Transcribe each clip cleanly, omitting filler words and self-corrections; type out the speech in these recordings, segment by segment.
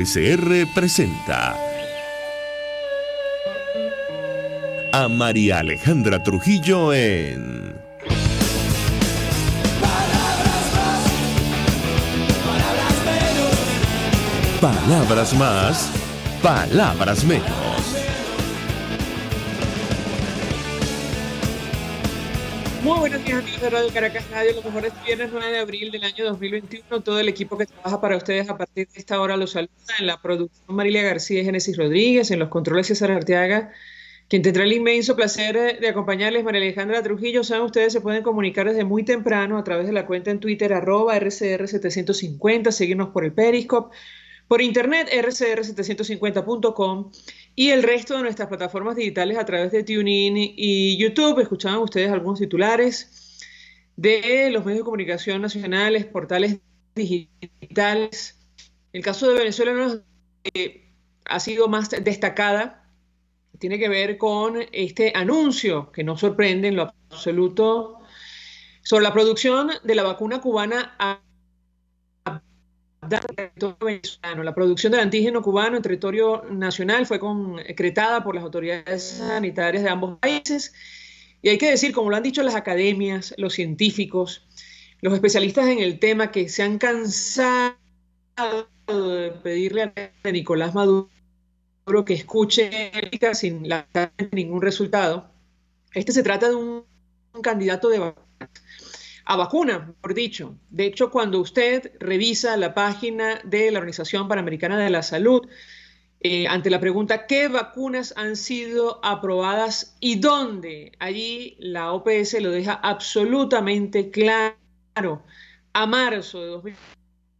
SR presenta a María Alejandra Trujillo en Palabras más, palabras menos. Muy buenos días, amigos de Radio Caracas Radio. Lo mejor es viernes 9 de abril del año 2021. Todo el equipo que trabaja para ustedes a partir de esta hora los saluda. En la producción, Marilia García y Génesis Rodríguez. En los controles, César Arteaga. Quien tendrá el inmenso placer de acompañarles, María Alejandra Trujillo. Saben, ustedes se pueden comunicar desde muy temprano a través de la cuenta en Twitter, @RCR750. Seguirnos por el Periscope. Por internet, rcr750.com, y el resto de nuestras plataformas digitales a través de TuneIn y YouTube. Escuchaban ustedes algunos titulares de los medios de comunicación nacionales, portales digitales. El caso de Venezuela no ha sido más destacada. Tiene que ver con este anuncio que no sorprende en lo absoluto sobre la producción de la vacuna cubana venezolano. La producción del antígeno cubano en territorio nacional fue concretada por las autoridades sanitarias de ambos países, y hay que decir, como lo han dicho las academias, los científicos, los especialistas en el tema, que se han cansado de pedirle a Nicolás Maduro que escuche sin ningún resultado. Se trata de un candidato a vacuna, por dicho. De hecho, cuando usted revisa la página de la Organización Panamericana de la Salud, ante la pregunta ¿qué vacunas han sido aprobadas y dónde?, allí la OPS lo deja absolutamente claro. A marzo de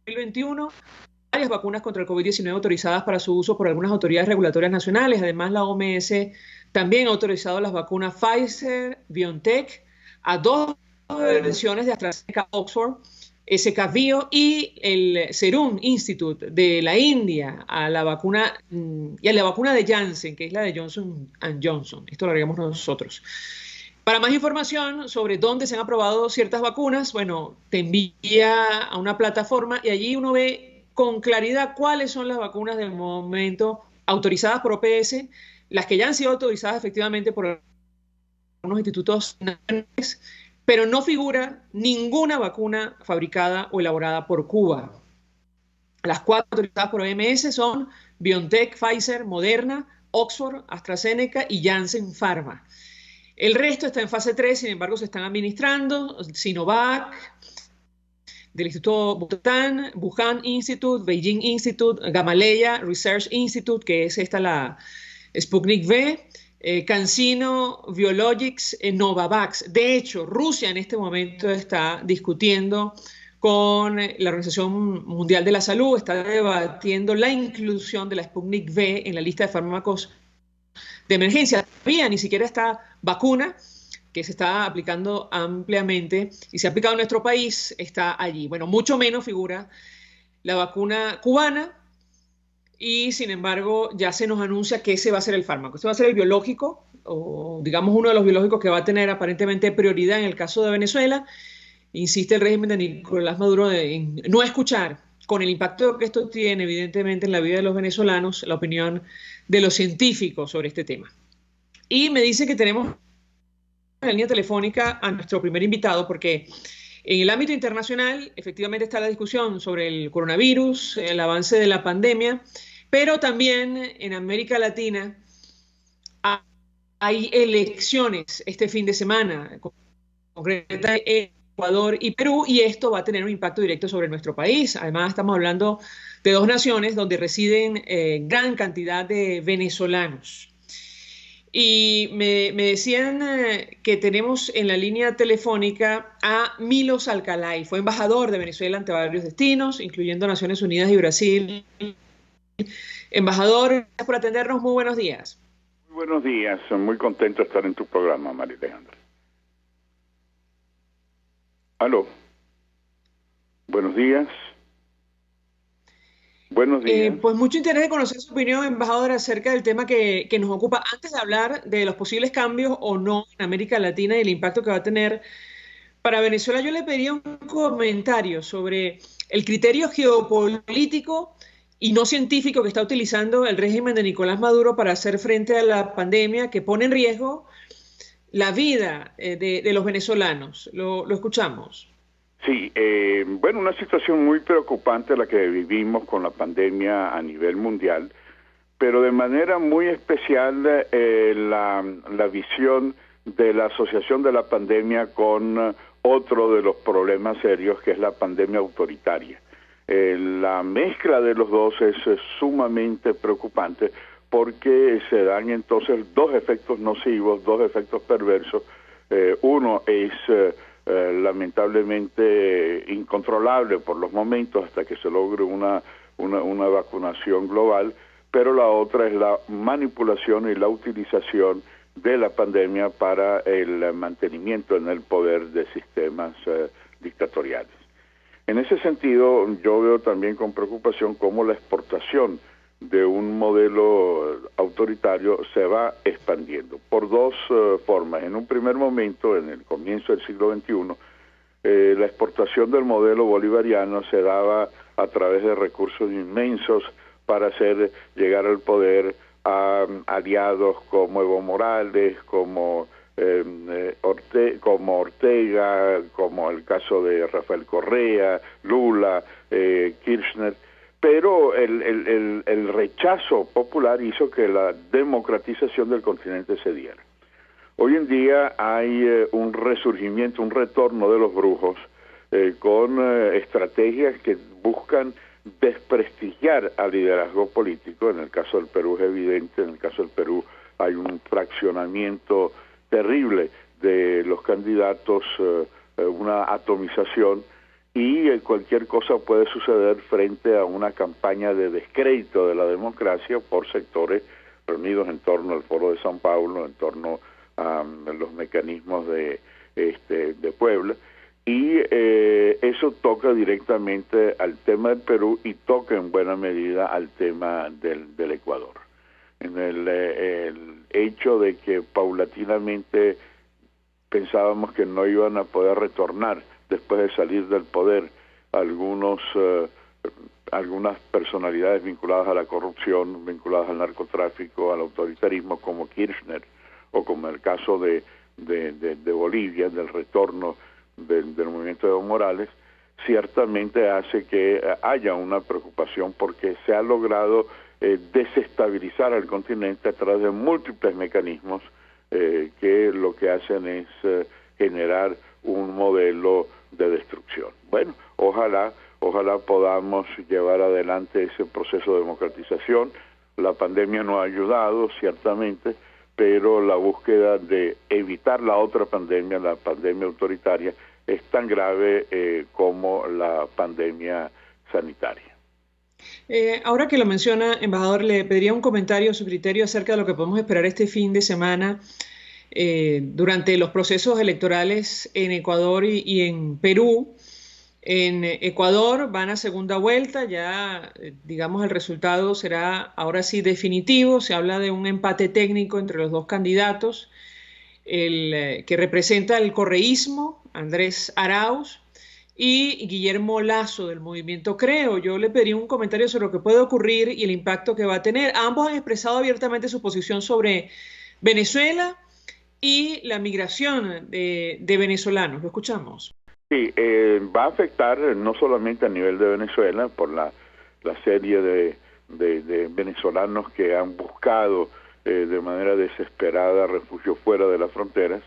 2021, varias vacunas contra el COVID-19 autorizadas para su uso por algunas autoridades regulatorias nacionales. Además, la OMS también ha autorizado las vacunas Pfizer, BioNTech, a dos versiones de AstraZeneca Oxford, SK Bio y el Serum Institute de la India, a la vacuna de Janssen, que es la de Johnson Johnson. Esto lo haríamos nosotros. Para más información sobre dónde se han aprobado ciertas vacunas, bueno, te envía a una plataforma y allí uno ve con claridad cuáles son las vacunas del momento autorizadas por OPS, las que ya han sido autorizadas efectivamente por algunos institutos nacionales, pero no figura ninguna vacuna fabricada o elaborada por Cuba. Las 4 autorizadas por OMS son BioNTech, Pfizer, Moderna, Oxford, AstraZeneca y Janssen Pharma. El resto está en fase 3, sin embargo se están administrando: Sinovac, del Instituto Butantan, Wuhan Institute, Beijing Institute, Gamaleya Research Institute, que es la Sputnik V, CanSino Biologics, Novavax. De hecho, Rusia en este momento está discutiendo con la Organización Mundial de la Salud, está debatiendo la inclusión de la Sputnik V en la lista de fármacos de emergencia. Todavía ni siquiera esta vacuna, que se está aplicando ampliamente y se ha aplicado en nuestro país, está allí. Bueno, mucho menos figura la vacuna cubana, y sin embargo ya se nos anuncia que ese va a ser el fármaco. Este va a ser el biológico, o digamos uno de los biológicos que va a tener aparentemente prioridad en el caso de Venezuela. Insiste el régimen de Nicolás Maduro en no escuchar, con el impacto que esto tiene evidentemente en la vida de los venezolanos, la opinión de los científicos sobre este tema. Y me dice que tenemos en la línea telefónica a nuestro primer invitado, porque en el ámbito internacional efectivamente está la discusión sobre el coronavirus, el avance de la pandemia, pero también en América Latina hay elecciones este fin de semana, concretamente en Ecuador y Perú, y esto va a tener un impacto directo sobre nuestro país. Además, estamos hablando de dos naciones donde residen gran cantidad de venezolanos. Y me decían que tenemos en la línea telefónica a Milos Alcalay. Fue embajador de Venezuela ante varios destinos, incluyendo Naciones Unidas y Brasil. Embajador, gracias por atendernos. Muy buenos días. Muy buenos días. Muy contento de estar en tu programa, María Alejandra. Aló. Buenos días. Buenos días. Pues mucho interés de conocer su opinión, embajador, acerca del tema que nos ocupa. Antes de hablar de los posibles cambios o no en América Latina y el impacto que va a tener para Venezuela, yo le pediría un comentario sobre el criterio geopolítico y no científico que está utilizando el régimen de Nicolás Maduro para hacer frente a la pandemia que pone en riesgo la vida de los venezolanos. Lo escuchamos. Sí, bueno, una situación muy preocupante la que vivimos con la pandemia a nivel mundial, pero de manera muy especial la visión de la asociación de la pandemia con otro de los problemas serios, que es la pandemia autoritaria. La mezcla de los dos es sumamente preocupante porque se dan entonces dos efectos nocivos, dos efectos perversos. Uno es lamentablemente incontrolable por los momentos hasta que se logre una vacunación global, pero la otra es la manipulación y la utilización de la pandemia para el mantenimiento en el poder de sistemas dictatoriales. En ese sentido, yo veo también con preocupación cómo la exportación de un modelo autoritario se va expandiendo por dos formas. En un primer momento, en el comienzo del siglo XXI, la exportación del modelo bolivariano se daba a través de recursos inmensos para hacer llegar al poder a aliados como Evo Morales, como Ortega, como el caso de Rafael Correa, Lula, Kirchner, pero el rechazo popular hizo que la democratización del continente se diera. Hoy en día hay un resurgimiento, un retorno de los brujos con estrategias que buscan desprestigiar al liderazgo político. En el caso del Perú es evidente, en el caso del Perú hay un fraccionamiento terrible de los candidatos, una atomización, y cualquier cosa puede suceder frente a una campaña de descrédito de la democracia por sectores reunidos en torno al Foro de San Paulo, en torno a los mecanismos de Puebla, y eso toca directamente al tema del Perú y toca en buena medida al tema del Ecuador. En el hecho de que paulatinamente pensábamos que no iban a poder retornar después de salir del poder algunas personalidades vinculadas a la corrupción, vinculadas al narcotráfico, al autoritarismo, como Kirchner, o como el caso de Bolivia, del retorno del movimiento de Evo Morales, ciertamente hace que haya una preocupación porque se ha logrado desestabilizar al continente a través de múltiples mecanismos que lo que hacen es generar un modelo de destrucción. Bueno, ojalá podamos llevar adelante ese proceso de democratización. La pandemia no ha ayudado, ciertamente, pero la búsqueda de evitar la otra pandemia, la pandemia autoritaria, es tan grave como la pandemia sanitaria. Ahora que lo menciona, embajador, le pediría un comentario, su criterio acerca de lo que podemos esperar este fin de semana durante los procesos electorales en Ecuador y en Perú. En Ecuador van a segunda vuelta, ya digamos el resultado será ahora sí definitivo. Se habla de un empate técnico entre los dos candidatos, el que representa el correísmo, Andrés Arauz, y Guillermo Lasso del movimiento Creo. Yo le pediría un comentario sobre lo que puede ocurrir y el impacto que va a tener. Ambos han expresado abiertamente su posición sobre Venezuela y la migración de venezolanos. Lo escuchamos. Sí, va a afectar no solamente a nivel de Venezuela, por la serie de venezolanos que han buscado de manera desesperada refugio fuera de las fronteras,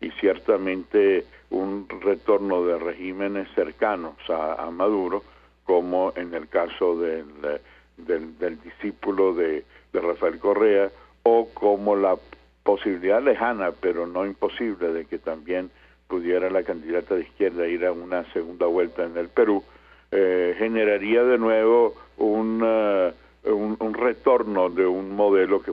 y ciertamente un retorno de regímenes cercanos a Maduro, como en el caso del discípulo de Rafael Correa, o como la posibilidad lejana, pero no imposible, de que también pudiera la candidata de izquierda ir a una segunda vuelta en el Perú, generaría de nuevo un retorno de un modelo que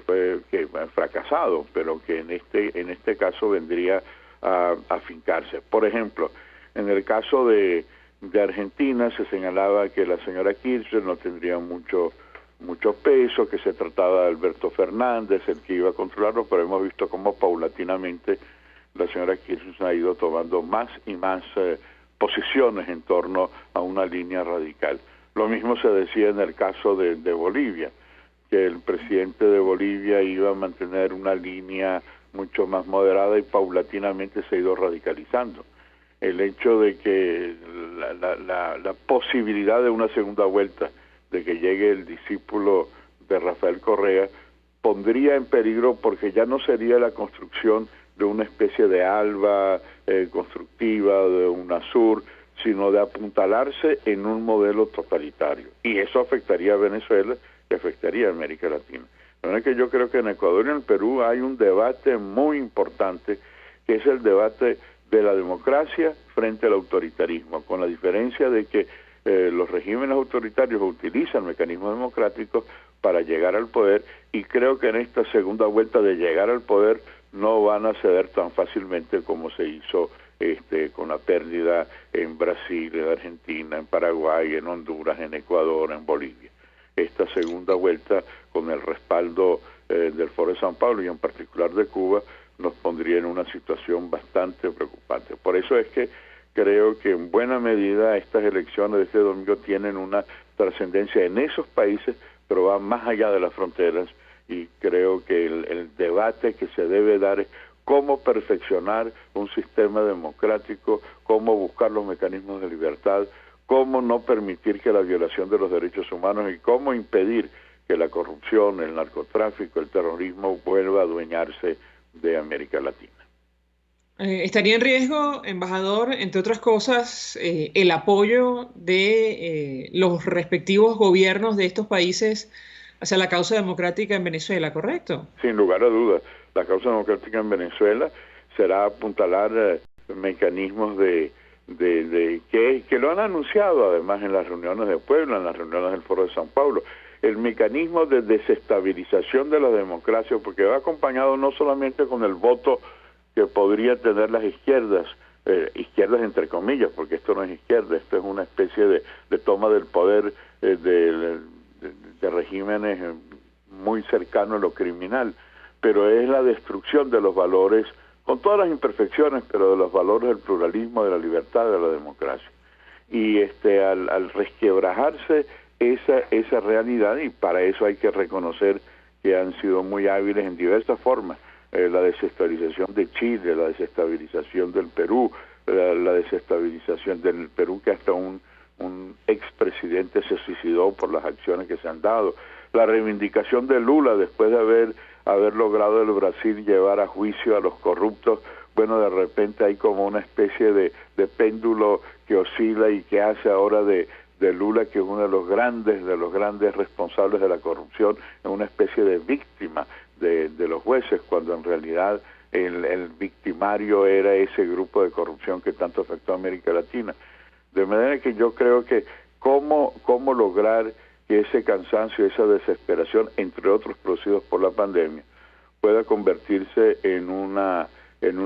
ha fracasado, pero que en este caso vendría a afincarse. Por ejemplo, en el caso de Argentina se señalaba que la señora Kirchner no tendría mucho peso, que se trataba de Alberto Fernández el que iba a controlarlo, pero hemos visto cómo paulatinamente la señora Kirchner ha ido tomando más y más posiciones en torno a una línea radical. Lo mismo se decía en el caso de Bolivia, que el presidente de Bolivia iba a mantener una línea mucho más moderada y paulatinamente se ha ido radicalizando. El hecho de que la posibilidad de una segunda vuelta, de que llegue el discípulo de Rafael Correa, pondría en peligro, porque ya no sería la construcción de una especie de ALBA constructiva, de UNASUR, sino de apuntalarse en un modelo totalitario. Y eso afectaría a Venezuela y afectaría a América Latina. De manera que yo creo que en Ecuador y en el Perú hay un debate muy importante, que es el debate de la democracia frente al autoritarismo, con la diferencia de que los regímenes autoritarios utilizan mecanismos democráticos para llegar al poder, y creo que en esta segunda vuelta de llegar al poder no van a ceder tan fácilmente como se hizo con la pérdida en Brasil, en Argentina, en Paraguay, en Honduras, en Ecuador, en Bolivia. Esta segunda vuelta, con el respaldo del Foro de San Pablo y en particular de Cuba, nos pondría en una situación bastante preocupante. Por eso es que creo que en buena medida estas elecciones de este domingo tienen una trascendencia en esos países, pero van más allá de las fronteras, y creo que el debate que se debe dar es cómo perfeccionar un sistema democrático, cómo buscar los mecanismos de libertad, cómo no permitir que la violación de los derechos humanos y cómo impedir que la corrupción, el narcotráfico, el terrorismo vuelva a adueñarse de América Latina. ¿Estaría en riesgo, embajador, entre otras cosas, el apoyo de los respectivos gobiernos de estos países hacia la causa democrática en Venezuela, correcto? Sin lugar a dudas, la causa democrática en Venezuela será apuntalar mecanismos que lo han anunciado además en las reuniones de Puebla, en las reuniones del Foro de San Pablo, el mecanismo de desestabilización de la democracia, porque va acompañado no solamente con el voto que podría tener las izquierdas, izquierdas entre comillas, porque esto no es izquierda, esto es una especie de toma del poder de regímenes muy cercanos a lo criminal, pero es la destrucción de los valores, con todas las imperfecciones, pero de los valores del pluralismo, de la libertad, de la democracia. Y al resquebrajarse esa realidad, y para eso hay que reconocer que han sido muy hábiles en diversas formas, la desestabilización de Chile, la desestabilización del Perú, la desestabilización del Perú, que hasta un expresidente se suicidó por las acciones que se han dado, la reivindicación de Lula después de haber logrado el Brasil llevar a juicio a los corruptos. Bueno, de repente hay como una especie de péndulo que oscila y que hace ahora de Lula, que es uno de los grandes responsables de la corrupción, en una especie de víctima de los jueces, cuando en realidad el victimario era ese grupo de corrupción que tanto afectó a América Latina. De manera que yo creo que cómo lograr que ese cansancio, esa desesperación, entre otros producidos por la pandemia, pueda convertirse en una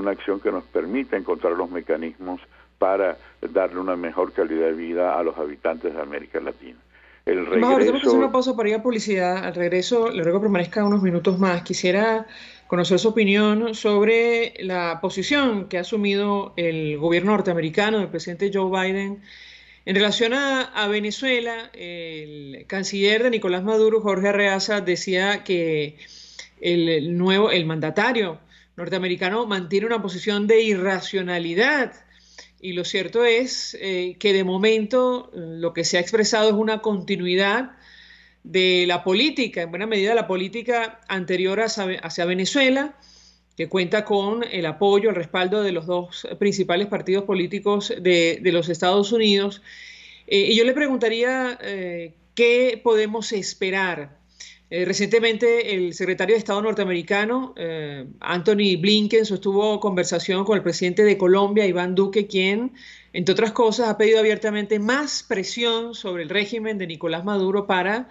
acción que nos permita encontrar los mecanismos para darle una mejor calidad de vida a los habitantes de América Latina. Tenemos que hacer una pausa para ir a publicidad. Al regreso, le ruego que permanezca unos minutos más. Quisiera conocer su opinión sobre la posición que ha asumido el gobierno norteamericano del presidente Joe Biden en relación a Venezuela. El canciller de Nicolás Maduro, Jorge Arreaza, decía que el mandatario norteamericano mantiene una posición de irracionalidad. Y lo cierto es que de momento lo que se ha expresado es una continuidad de la política, en buena medida la política anterior hacia Venezuela, que cuenta con el apoyo, el respaldo de los dos principales partidos políticos de los Estados Unidos. Y yo le preguntaría qué podemos esperar. Recientemente el secretario de Estado norteamericano, Anthony Blinken, sostuvo conversación con el presidente de Colombia, Iván Duque, quien, entre otras cosas, ha pedido abiertamente más presión sobre el régimen de Nicolás Maduro para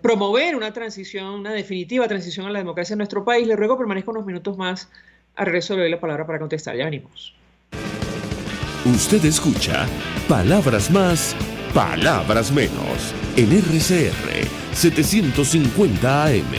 promover una definitiva transición a la democracia en nuestro país. Le ruego permanezca unos minutos más. Al regreso le doy la palabra para contestar. Ya venimos. Usted escucha Palabras Más, Palabras Menos en RCR 750 AM.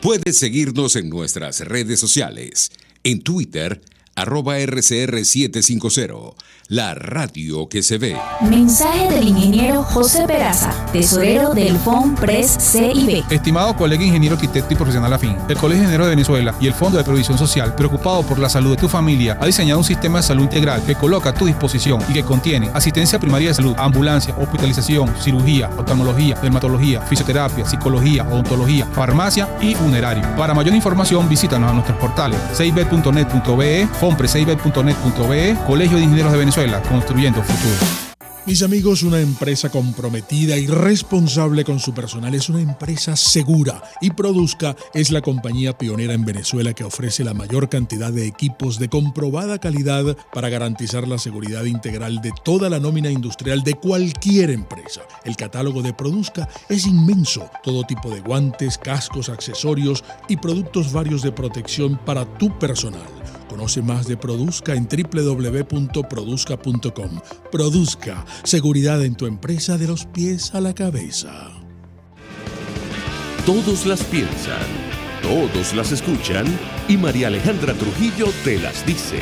Puedes seguirnos en nuestras redes sociales. En Twitter, @RCR750, la radio que se ve. Mensaje del ingeniero José Peraza, tesorero del FONPRES CIB. Estimado colega ingeniero, arquitecto y profesional afín, el Colegio de Ingenieros de Venezuela y el Fondo de Previsión Social, preocupado por la salud de tu familia, ha diseñado un sistema de salud integral que coloca a tu disposición y que contiene asistencia primaria de salud, ambulancia, hospitalización, cirugía, oftalmología, dermatología, fisioterapia, psicología, odontología, farmacia y funerario. Para mayor información, visítanos a nuestros portales cib.net.be, fonprescib.net.be, Colegio de Ingenieros de Venezuela, construyendo futuro. Mis amigos, una empresa comprometida y responsable con su personal es una empresa segura, y Produzca es la compañía pionera en Venezuela que ofrece la mayor cantidad de equipos de comprobada calidad para garantizar la seguridad integral de toda la nómina industrial de cualquier empresa. El catálogo de Produzca es inmenso, todo tipo de guantes, cascos, accesorios y productos varios de protección para tu personal. Conoce más de Produzca en www.produzca.com. Produzca, seguridad en tu empresa de los pies a la cabeza. Todos las piensan, todos las escuchan y María Alejandra Trujillo te las dice.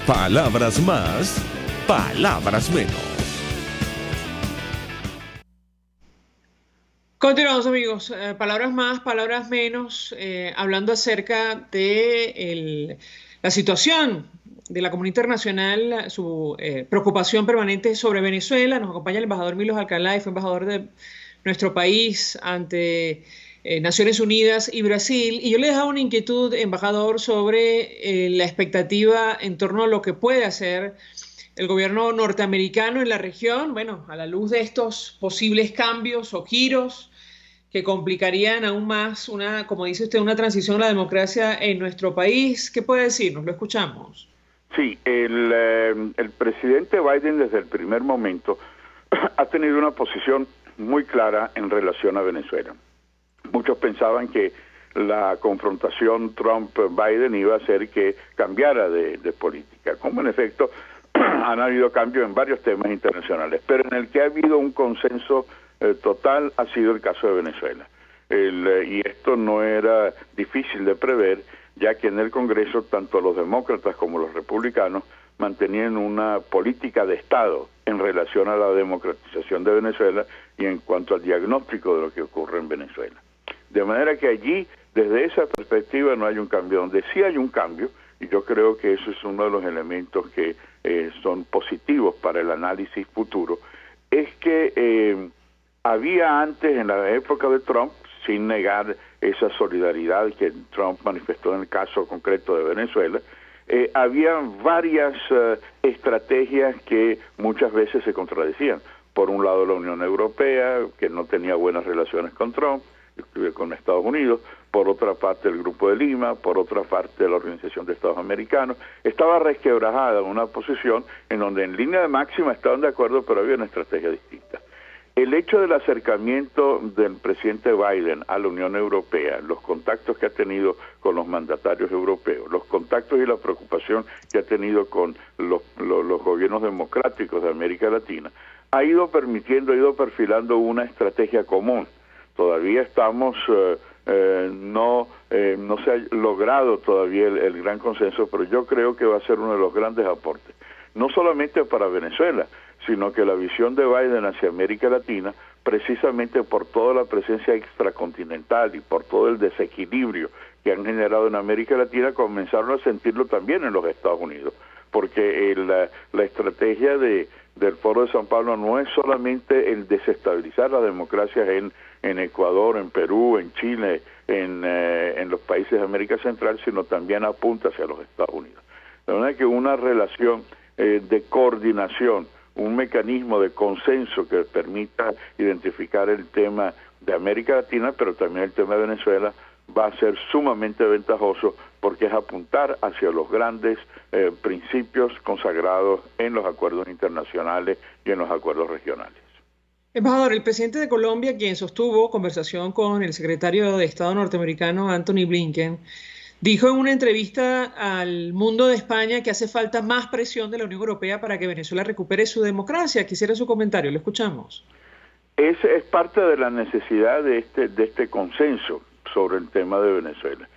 Palabras más, palabras menos. Continuamos, amigos. Palabras más, palabras menos, hablando acerca de la situación de la comunidad internacional, su preocupación permanente sobre Venezuela. Nos acompaña el embajador Milos Alcalá, y fue embajador de nuestro país ante Naciones Unidas y Brasil. Y yo le dejaba una inquietud, embajador, sobre la expectativa en torno a lo que puede hacer el gobierno norteamericano en la región, bueno, a la luz de estos posibles cambios o giros que complicarían aún más como dice usted, una transición a la democracia en nuestro país. ¿Qué puede decirnos? Lo escuchamos. Sí, el presidente Biden desde el primer momento ha tenido una posición muy clara en relación a Venezuela. Muchos pensaban que la confrontación Trump-Biden iba a hacer que cambiara de política, como en efecto han habido cambios en varios temas internacionales, pero en el que ha habido un consenso total ha sido el caso de Venezuela. Y esto no era difícil de prever, ya que en el Congreso tanto los demócratas como los republicanos mantenían una política de Estado en relación a la democratización de Venezuela y en cuanto al diagnóstico de lo que ocurre en Venezuela. De manera que allí, desde esa perspectiva, no hay un cambio. Donde sí hay un cambio, y yo creo que eso es uno de los elementos que son positivos para el análisis futuro, es que había antes, en la época de Trump, sin negar esa solidaridad que Trump manifestó en el caso concreto de Venezuela, había varias estrategias que muchas veces se contradecían. Por un lado la Unión Europea, que no tenía buenas relaciones con Trump, con Estados Unidos; por otra parte el Grupo de Lima; por otra parte la Organización de Estados Americanos. Estaba resquebrajada una posición en donde en línea de máxima estaban de acuerdo, pero había una estrategia distinta. El hecho del acercamiento del presidente Biden a la Unión Europea, los contactos que ha tenido con los mandatarios europeos, los contactos y la preocupación que ha tenido con los gobiernos democráticos de América Latina, ha ido perfilando una estrategia común. Todavía estamos, no se ha logrado todavía el gran consenso, pero yo creo que va a ser uno de los grandes aportes, no solamente para Venezuela, sino que la visión de Biden hacia América Latina, precisamente por toda la presencia extracontinental y por todo el desequilibrio que han generado en América Latina, comenzaron a sentirlo también en los Estados Unidos, porque la estrategia del Foro de San Pablo no es solamente el desestabilizar las democracias en Ecuador, en Perú, en Chile, en los países de América Central, sino también apunta hacia los Estados Unidos. De manera que una relación de coordinación, un mecanismo de consenso que permita identificar el tema de América Latina, pero también el tema de Venezuela, va a ser sumamente ventajoso, porque es apuntar hacia los grandes principios consagrados en los acuerdos internacionales y en los acuerdos regionales. Embajador, el presidente de Colombia, quien sostuvo conversación con el secretario de Estado norteamericano Anthony Blinken, dijo en una entrevista al Mundo de España que hace falta más presión de la Unión Europea para que Venezuela recupere su democracia. Quisiera su comentario, lo escuchamos. Es parte de la necesidad de este consenso sobre el tema de Venezuela.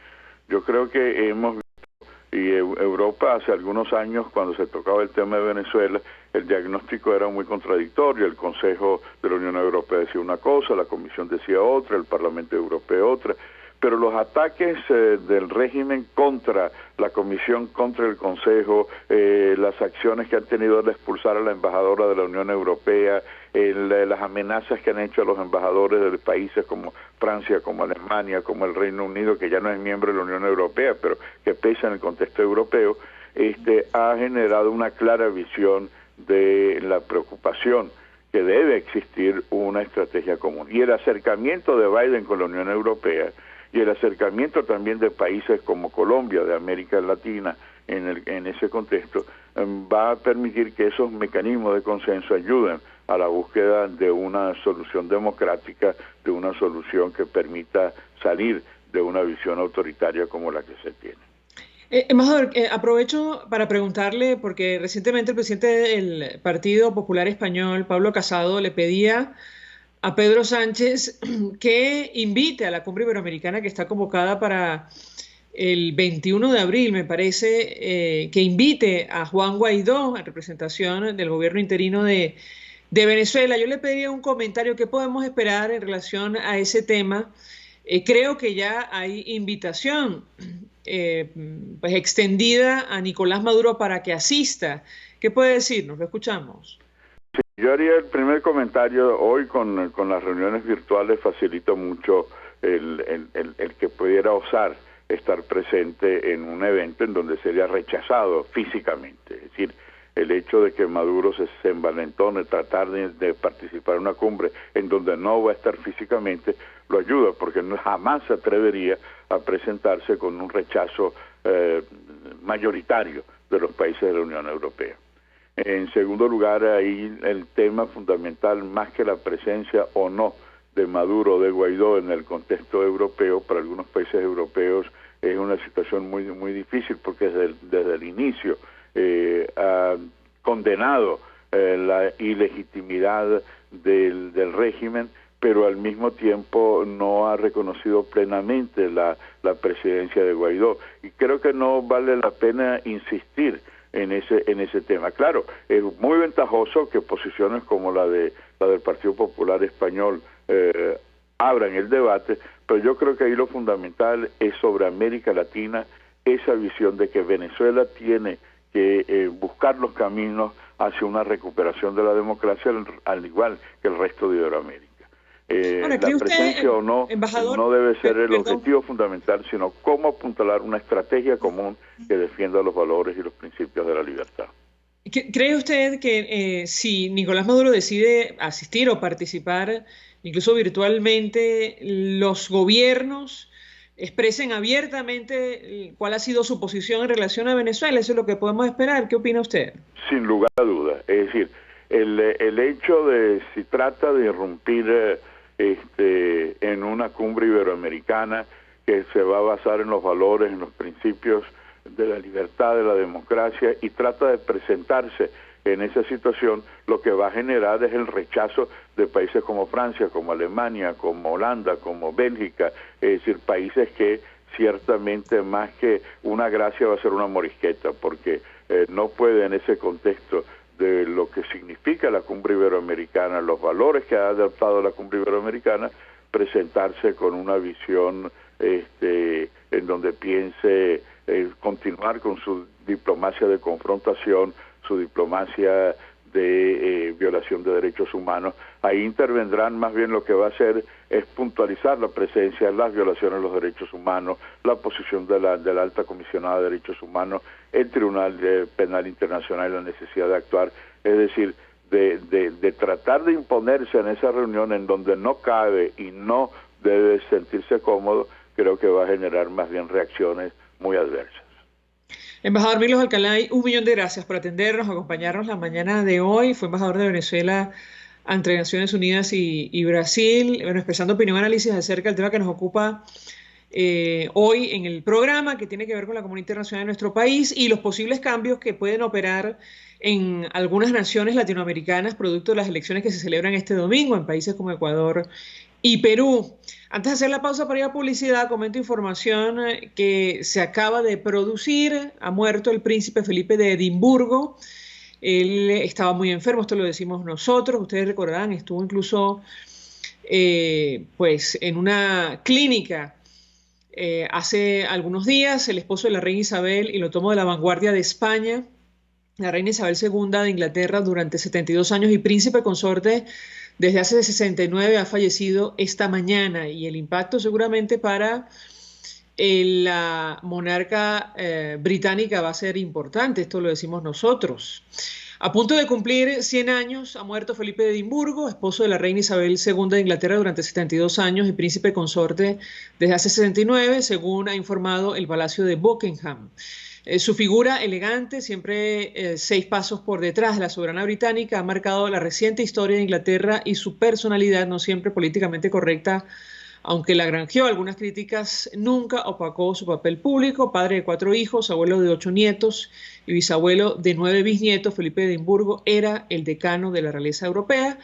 Yo creo que hemos visto Y Europa hace algunos años, cuando se tocaba el tema de Venezuela, el diagnóstico era muy contradictorio. El Consejo de la Unión Europea decía una cosa, la Comisión decía otra, el Parlamento Europeo otra. Pero los ataques del régimen contra la Comisión, contra el Consejo, las acciones que han tenido de expulsar a la embajadora de la Unión Europea, las amenazas que han hecho a los embajadores de países como Francia, como Alemania, como el Reino Unido, que ya no es miembro de la Unión Europea, pero que pesa en el contexto europeo, ha generado una clara visión de la preocupación que debe existir una estrategia común. Y el acercamiento de Biden con la Unión Europea y el acercamiento también de países como Colombia, de América Latina, en ese contexto, va a permitir que esos mecanismos de consenso ayuden a la búsqueda de una solución democrática, de una solución que permita salir de una visión autoritaria como la que se tiene. Embajador, aprovecho para preguntarle, porque recientemente el presidente del Partido Popular Español, Pablo Casado, le pedía a Pedro Sánchez que invite a la cumbre iberoamericana que está convocada para el 21 de abril, me parece, que invite a Juan Guaidó en representación del gobierno interino de Venezuela. Yo le pediría un comentario, ¿qué podemos esperar en relación a ese tema? Creo que ya hay invitación pues extendida a Nicolás Maduro para que asista. ¿Qué puede decirnos? Lo escuchamos. Sí, yo haría el primer comentario. Hoy con las reuniones virtuales facilita mucho el que pudiera osar estar presente en un evento en donde sería rechazado físicamente. Es decir, el hecho de que Maduro se envalentone tratar de participar en una cumbre en donde no va a estar físicamente, lo ayuda, porque jamás se atrevería a presentarse con un rechazo mayoritario de los países de la Unión Europea. En segundo lugar, ahí el tema fundamental, más que la presencia o no de Maduro o de Guaidó en el contexto europeo, para algunos países europeos es una situación muy, muy difícil, porque desde el inicio ha condenado la ilegitimidad del régimen, pero al mismo tiempo no ha reconocido plenamente la presidencia de Guaidó. Y creo que no vale la pena insistir en ese tema. Claro, es muy ventajoso que posiciones como la del Partido Popular Español abran el debate, pero yo creo que ahí lo fundamental es sobre América Latina, esa visión de que Venezuela tiene que buscar los caminos hacia una recuperación de la democracia, al igual que el resto de Iberoamérica. Ahora, la presencia usted, o no debe ser el objetivo fundamental, sino cómo apuntalar una estrategia común que defienda los valores y los principios de la libertad. ¿Cree usted que si Nicolás Maduro decide asistir o participar, incluso virtualmente, los gobiernos expresen abiertamente cuál ha sido su posición en relación a Venezuela? ¿Eso es lo que podemos esperar? ¿Qué opina usted? Sin lugar a dudas. Es decir, el hecho de si trata de irrumpir en una cumbre iberoamericana que se va a basar en los valores, en los principios de la libertad, de la democracia, y trata de presentarse en esa situación, lo que va a generar es el rechazo de países como Francia, como Alemania, como Holanda, como Bélgica, es decir, países que ciertamente más que una gracia va a ser una morisqueta, porque no puede en ese contexto de lo que significa la cumbre iberoamericana, los valores que ha adoptado la cumbre iberoamericana, presentarse con una visión en donde piense continuar con su diplomacia de confrontación, su diplomacia de violación de derechos humanos. Ahí intervendrán, más bien lo que va a hacer es puntualizar la presencia, las violaciones de los derechos humanos, la posición de la alta comisionada de derechos humanos, el Tribunal Penal Internacional y la necesidad de actuar, es decir, de tratar de imponerse en esa reunión en donde no cabe y no debe sentirse cómodo. Creo que va a generar más bien reacciones muy adversas. Embajador Milos Alcalay, 1.000.000 de gracias por atendernos, acompañarnos la mañana de hoy. Fue embajador de Venezuela ante Naciones Unidas y Brasil, expresando opinión y análisis acerca del tema que nos ocupa hoy en el programa, que tiene que ver con la comunidad internacional de nuestro país y los posibles cambios que pueden operar en algunas naciones latinoamericanas, producto de las elecciones que se celebran este domingo en países como Ecuador y Perú. Antes de hacer la pausa para ir a publicidad, comento información que se acaba de producir. Ha muerto el príncipe Felipe de Edimburgo. Él estaba muy enfermo, esto lo decimos nosotros. Ustedes recordarán, estuvo incluso pues en una clínica hace algunos días. El esposo de la reina Isabel, y lo tomo de La Vanguardia de España, la reina Isabel II de Inglaterra durante 72 años y príncipe consorte desde hace 69, ha fallecido esta mañana, y el impacto seguramente para la monarca británica va a ser importante, esto lo decimos nosotros. A punto de cumplir 100 años ha muerto Felipe de Edimburgo, esposo de la reina Isabel II de Inglaterra durante 72 años y príncipe consorte desde hace 69, según ha informado el Palacio de Buckingham. Su figura elegante, siempre 6 pasos por detrás de la soberana británica, ha marcado la reciente historia de Inglaterra, y su personalidad, no siempre políticamente correcta, aunque la granjeó algunas críticas, nunca opacó su papel público. Padre de 4 hijos, abuelo de 8 nietos y bisabuelo de 9 bisnietos, Felipe de Edimburgo era el decano de la realeza europea.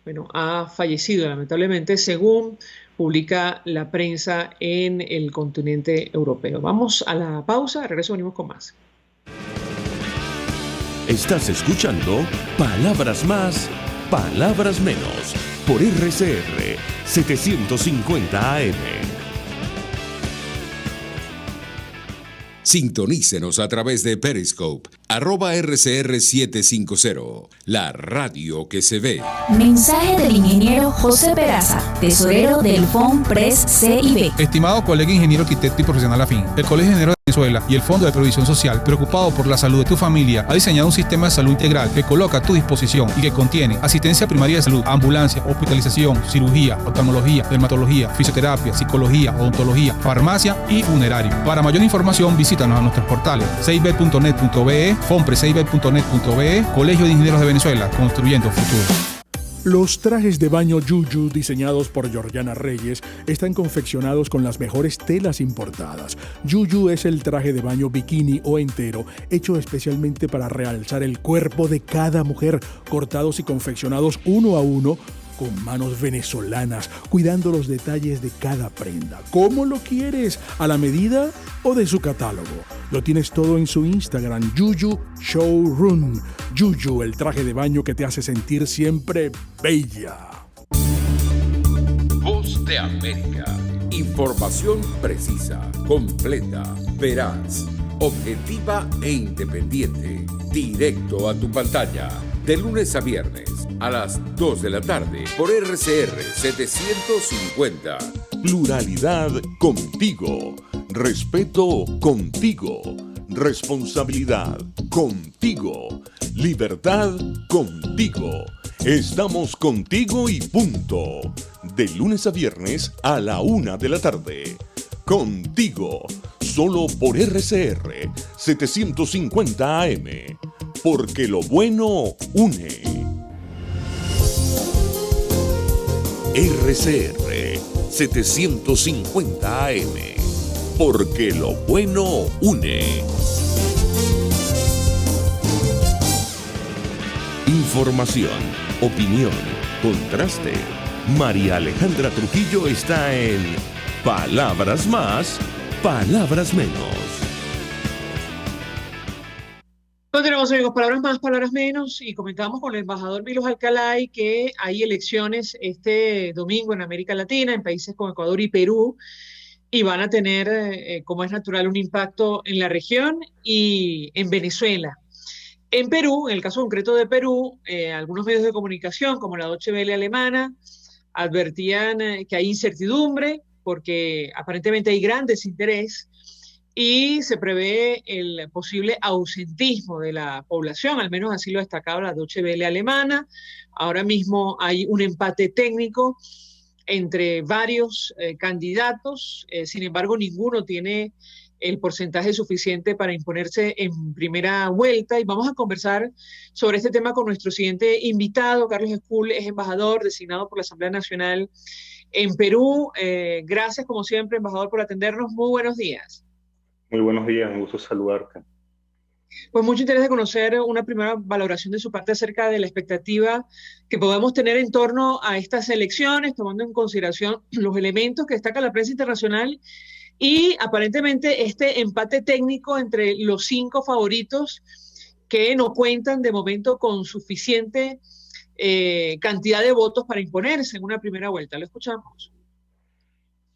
Bueno, ha fallecido lamentablemente, según publica la prensa en el continente europeo. Vamos a la pausa, regreso, venimos con más. Estás escuchando Palabras Más, Palabras Menos, por RCR 750 AM. Sintonícenos a través de Periscope, @RCR750, la radio que se ve. Mensaje del ingeniero José Peraza, tesorero del FOMPRES CIB. Estimado colega ingeniero, arquitecto y profesional afín, el Colegio de Ingenieros de Venezuela y el Fondo de Previsión Social, preocupado por la salud de tu familia, ha diseñado un sistema de salud integral que coloca a tu disposición y que contiene asistencia primaria de salud, ambulancia, hospitalización, cirugía, oftalmología, dermatología, fisioterapia, psicología, odontología, farmacia y funerario. Para mayor información, visítanos a nuestros portales cib.net.be, fomprescib.net.be, Colegio de Ingenieros de Venezuela, construyendo futuro. Los trajes de baño Yuyu, diseñados por Georgiana Reyes, están confeccionados con las mejores telas importadas. Yuyu es el traje de baño bikini o entero, hecho especialmente para realzar el cuerpo de cada mujer, cortados y confeccionados uno a uno, con manos venezolanas, cuidando los detalles de cada prenda. ¿Cómo lo quieres? ¿A la medida o de su catálogo? Lo tienes todo en su Instagram, Yuyu Showroom. Yuyu, el traje de baño que te hace sentir siempre bella. Voz de América. Información precisa, completa, veraz, objetiva e independiente. Directo a tu pantalla. De lunes a viernes a las 2 de la tarde por RCR 750. Pluralidad contigo. Respeto contigo. Responsabilidad contigo. Libertad contigo. Estamos contigo y punto. De lunes a viernes a la 1 de la tarde. Contigo. Solo por RCR 750 AM. Porque lo bueno une. RCR 750 AM. Porque lo bueno une. Información, opinión, contraste. María Alejandra Trujillo está en Palabras Más, Palabras Menos. Continuamos, amigos, palabras más, palabras menos, y comentamos con el embajador Milos Alcalay que hay elecciones este domingo en América Latina, en países como Ecuador y Perú, y van a tener, como es natural, un impacto en la región y en Venezuela. En Perú, en el caso concreto de Perú, algunos medios de comunicación, como la Deutsche Welle alemana, advertían que hay incertidumbre porque aparentemente hay gran desinterés y se prevé el posible ausentismo de la población, al menos así lo destacaba la Deutsche Welle alemana. Ahora mismo hay un empate técnico entre varios candidatos, sin embargo ninguno tiene el porcentaje suficiente para imponerse en primera vuelta, y vamos a conversar sobre este tema con nuestro siguiente invitado. Carlos Escul es embajador designado por la Asamblea Nacional en Perú. Gracias, como siempre, embajador, por atendernos. Muy buenos días. Muy buenos días, un gusto saludarte. Pues mucho interés de conocer una primera valoración de su parte acerca de la expectativa que podemos tener en torno a estas elecciones, tomando en consideración los elementos que destaca la prensa internacional y aparentemente este empate técnico entre los 5 favoritos que no cuentan de momento con suficiente cantidad de votos para imponerse en una primera vuelta. Lo escuchamos.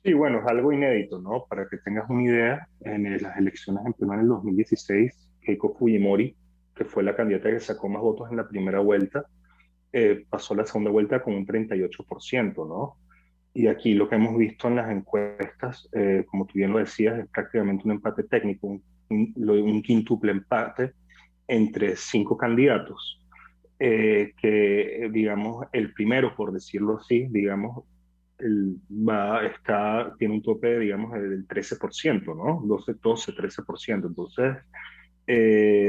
Sí, bueno, es algo inédito, ¿no? Para que tengas una idea, en las elecciones en Perú en el 2016, Keiko Fujimori, que fue la candidata que sacó más votos en la primera vuelta, pasó la segunda vuelta con un 38%, ¿no? Y aquí lo que hemos visto en las encuestas, como tú bien lo decías, es prácticamente un empate técnico, un quíntuple empate entre 5 candidatos, que, digamos, el primero, por decirlo así, digamos, tiene un tope, digamos, del 13%, ¿no? 12, 13%. Entonces,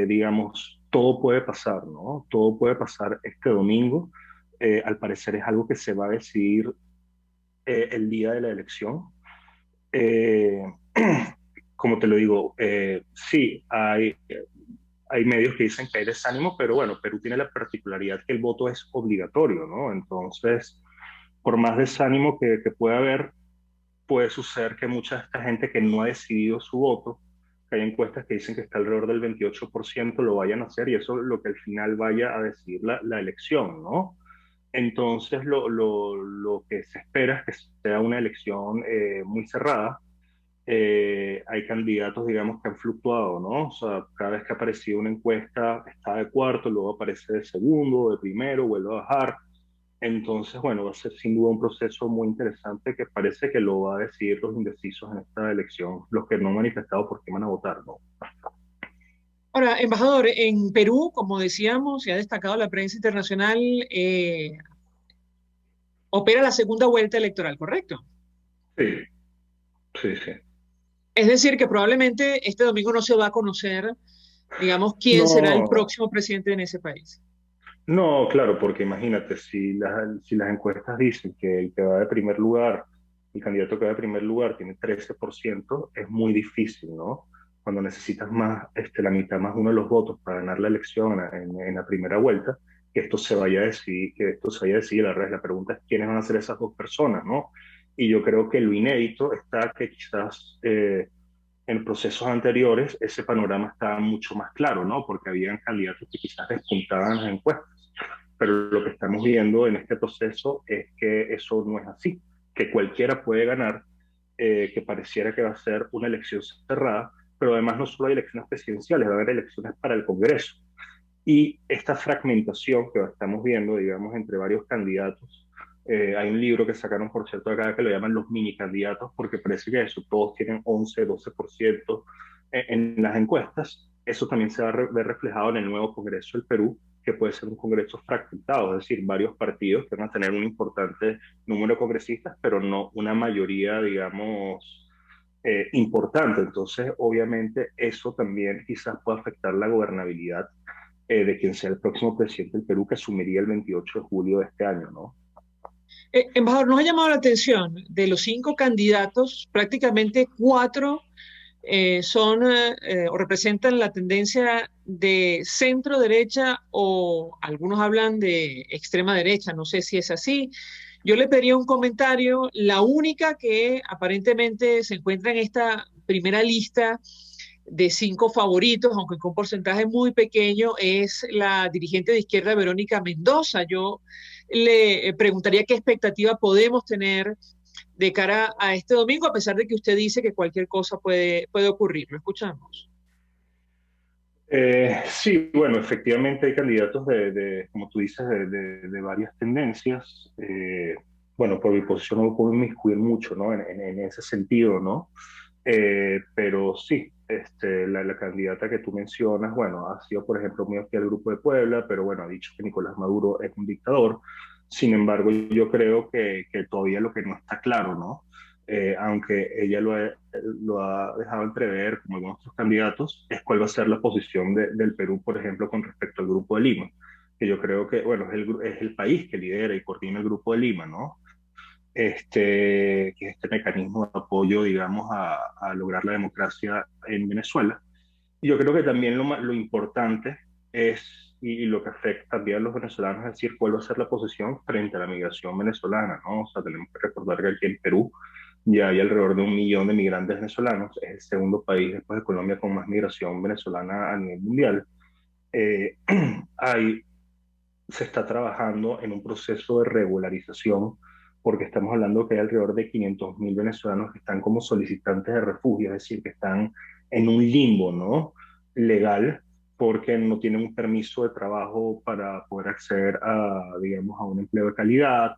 digamos, todo puede pasar, ¿no? Todo puede pasar este domingo. Al parecer es algo que se va a decidir el día de la elección. Eh, como te lo digo, sí, hay medios que dicen que hay desánimo, pero bueno, Perú tiene la particularidad que el voto es obligatorio, ¿no? Entonces, por más desánimo que pueda haber, puede suceder que mucha de esta gente que no ha decidido su voto, que hay encuestas que dicen que está alrededor del 28%, lo vayan a hacer y eso es lo que al final vaya a decidir la elección, ¿no? Entonces, lo que se espera es que sea una elección muy cerrada. Hay candidatos, digamos, que han fluctuado, ¿no? O sea, cada vez que ha aparecido una encuesta está de cuarto, luego aparece de segundo, de primero, vuelve a bajar. Entonces, bueno, va a ser sin duda un proceso muy interesante que parece que lo va a decidir los indecisos en esta elección, los que no han manifestado por qué van a votar, ¿no? Ahora, embajador, en Perú, como decíamos, y ha destacado la prensa internacional, opera la segunda vuelta electoral, ¿correcto? Sí, sí, sí. Es decir, que probablemente este domingo no se va a conocer, digamos, quién será el No, próximo presidente en ese país. no, claro, porque imagínate, si las encuestas dicen que el que va de primer lugar, el candidato que va de primer lugar tiene 13%, es muy difícil, ¿no? Cuando necesitas más, la mitad más uno de los votos para ganar la elección en la primera vuelta, que esto se vaya a decidir, que esto se vaya a decidir. La pregunta es quiénes van a ser esas dos personas, ¿no? Y yo creo que lo inédito está que quizás en procesos anteriores ese panorama estaba mucho más claro, ¿no? Porque habían candidatos que quizás despuntaban en las encuestas, pero lo que estamos viendo en este proceso es que eso no es así, que cualquiera puede ganar, que pareciera que va a ser una elección cerrada, pero además no solo hay elecciones presidenciales, va a haber elecciones para el Congreso. Y esta fragmentación que estamos viendo, digamos, entre varios candidatos, hay un libro que sacaron, por cierto, acá que lo llaman los mini candidatos, porque parece que eso, todos tienen 11, 12% en las encuestas. Eso también se va a ver reflejado en el nuevo Congreso del Perú, que puede ser un Congreso fragmentado, es decir, varios partidos que van a tener un importante número de congresistas, pero no una mayoría, digamos, importante. Entonces, obviamente, eso también quizás puede afectar la gobernabilidad de quien sea el próximo presidente del Perú, que asumiría el 28 de julio de este año, ¿no? Embajador, nos ha llamado la atención de los 5 candidatos, prácticamente 4 son o representan la tendencia de centro derecha o algunos hablan de extrema derecha, no sé si es así. Yo le pediría un comentario. La única que aparentemente se encuentra en esta primera lista de 5 favoritos, aunque con un porcentaje muy pequeño, es la dirigente de izquierda Verónica Mendoza. Yo le preguntaría qué expectativa podemos tener de cara a este domingo, a pesar de que usted dice que cualquier cosa puede ocurrir. Lo escuchamos. Sí, bueno, efectivamente hay candidatos como tú dices, de varias tendencias. Bueno, por mi posición no me puedo inmiscuir mucho, ¿no? En ese sentido, ¿no? Pero sí, la candidata que tú mencionas, bueno, ha sido, por ejemplo, muy fiel al Grupo de Puebla, pero bueno, ha dicho que Nicolás Maduro es un dictador. Sin embargo, yo creo que todavía lo que no está claro, ¿no? Aunque ella lo ha dejado entrever, como algunos otros candidatos, es cuál va a ser la posición del Perú, por ejemplo, con respecto al Grupo de Lima, que yo creo que, bueno, es el país que lidera y coordina el Grupo de Lima, ¿no? Que es este mecanismo de apoyo, digamos, a lograr la democracia en Venezuela. Yo creo que también lo importante es, y lo que afecta también a los venezolanos, es decir, cuál va a ser la posición frente a la migración venezolana, ¿no? O sea, tenemos que recordar que aquí en Perú ya hay alrededor de 1 millón de migrantes venezolanos, es el segundo país después de Colombia con más migración venezolana a nivel mundial. Eh, hay se está trabajando en un proceso de regularización, porque estamos hablando que hay alrededor de 500.000 venezolanos que están como solicitantes de refugio, es decir, que están en un limbo, ¿no? Legal, porque no tienen un permiso de trabajo para poder acceder a, digamos, a un empleo de calidad,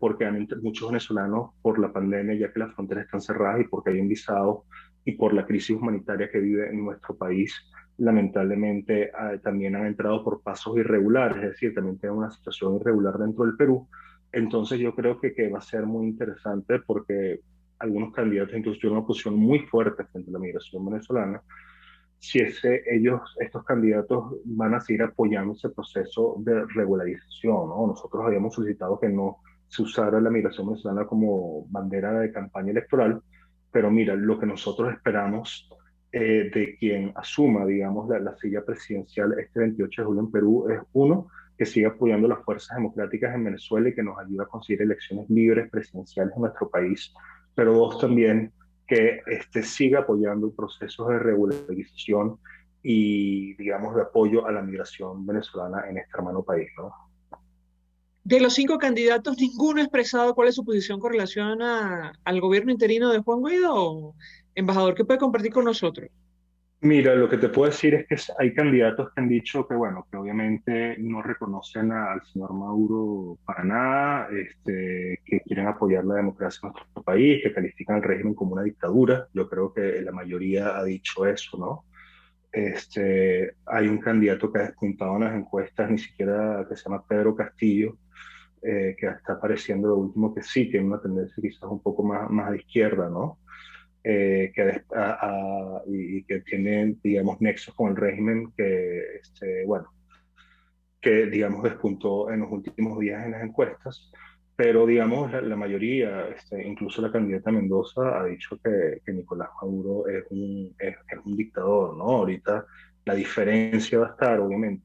porque hay muchos venezolanos por la pandemia, ya que las fronteras están cerradas y porque hay un visado y por la crisis humanitaria que vive en nuestro país, lamentablemente también han entrado por pasos irregulares, es decir, también tienen una situación irregular dentro del Perú. Entonces yo creo que va a ser muy interesante porque algunos candidatos incluso tienen una posición muy fuerte frente a la migración venezolana. Si estos candidatos van a seguir apoyando ese proceso de regularización, ¿no? Nosotros habíamos solicitado que no se usara la migración venezolana como bandera de campaña electoral, pero mira, lo que nosotros esperamos de quien asuma, digamos, la silla presidencial este 28 de julio en Perú es, uno, que siga apoyando las fuerzas democráticas en Venezuela y que nos ayude a conseguir elecciones libres presidenciales en nuestro país, pero dos, también que siga apoyando el proceso de regularización y, digamos, de apoyo a la migración venezolana en este hermano país, ¿no? De los 5 candidatos, ninguno ha expresado cuál es su posición con relación al gobierno interino de Juan Guaidó, embajador, ¿qué puede compartir con nosotros? Mira, lo que te puedo decir es que hay candidatos que han dicho que, bueno, que obviamente no reconocen al señor Maduro para nada, que quieren apoyar la democracia en nuestro país, que califican el régimen como una dictadura. Yo creo que la mayoría ha dicho eso, ¿no? Hay un candidato que ha despuntado en las encuestas, ni siquiera, que se llama Pedro Castillo, que está apareciendo lo último que sí tiene una tendencia quizás un poco más de izquierda, ¿no? Y que tienen, digamos, nexos con el régimen bueno, que, digamos, despuntó en los últimos días en las encuestas, pero, digamos, la mayoría, incluso la candidata Mendoza, ha dicho que Nicolás Maduro es un dictador, ¿no? Ahorita la diferencia va a estar, obviamente,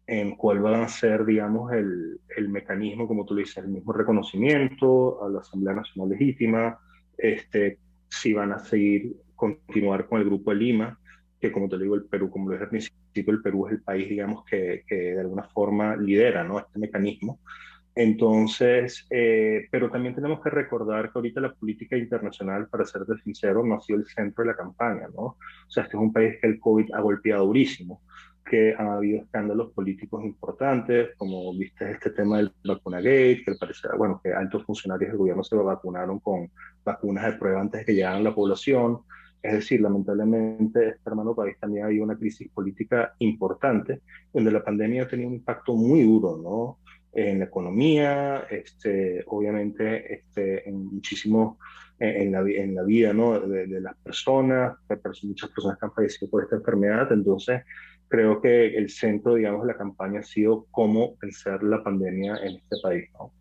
en cuál va a ser, digamos, el mecanismo, como tú le dices, el mismo reconocimiento a la Asamblea Nacional Legítima, si van a continuar con el Grupo de Lima, que como te digo, el Perú, como lo dije al principio, el Perú es el país, digamos, que de alguna forma lidera, ¿no?, este mecanismo. Entonces, pero también tenemos que recordar que ahorita la política internacional, para serte sincero, no ha sido el centro de la campaña, ¿no? O sea, este es un país que el COVID ha golpeado durísimo, que han habido escándalos políticos importantes, como viste este tema del vacunagate, que parece, bueno, que altos funcionarios del gobierno se vacunaron con vacunas de prueba antes de que llegaran a la población. Es decir, lamentablemente, este hermano país también ha habido una crisis política importante, donde la pandemia ha tenido un impacto muy duro, ¿no?, en la economía, obviamente, en muchísimo en la vida, ¿no?, de las personas, muchas personas que han fallecido por esta enfermedad. Entonces, creo que el centro, digamos, de la campaña ha sido cómo vencer la pandemia en este país, ¿no?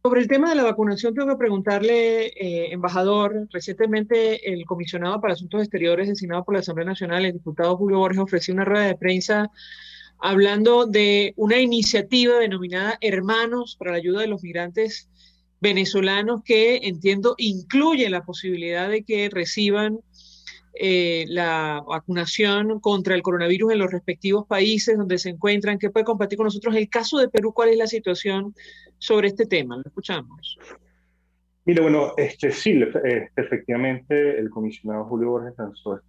Sobre el tema de la vacunación, tengo que preguntarle, embajador, recientemente el comisionado para Asuntos Exteriores designado por la Asamblea Nacional, el diputado Julio Borges, ofreció una rueda de prensa hablando de una iniciativa denominada Hermanos para la ayuda de los migrantes venezolanos, que entiendo incluye la posibilidad de que reciban la vacunación contra el coronavirus en los respectivos países donde se encuentran. ¿Qué puede compartir con nosotros el caso de Perú? ¿Cuál es la situación sobre este tema? Lo escuchamos. Mira, bueno, sí, efectivamente el comisionado Julio Borges lanzó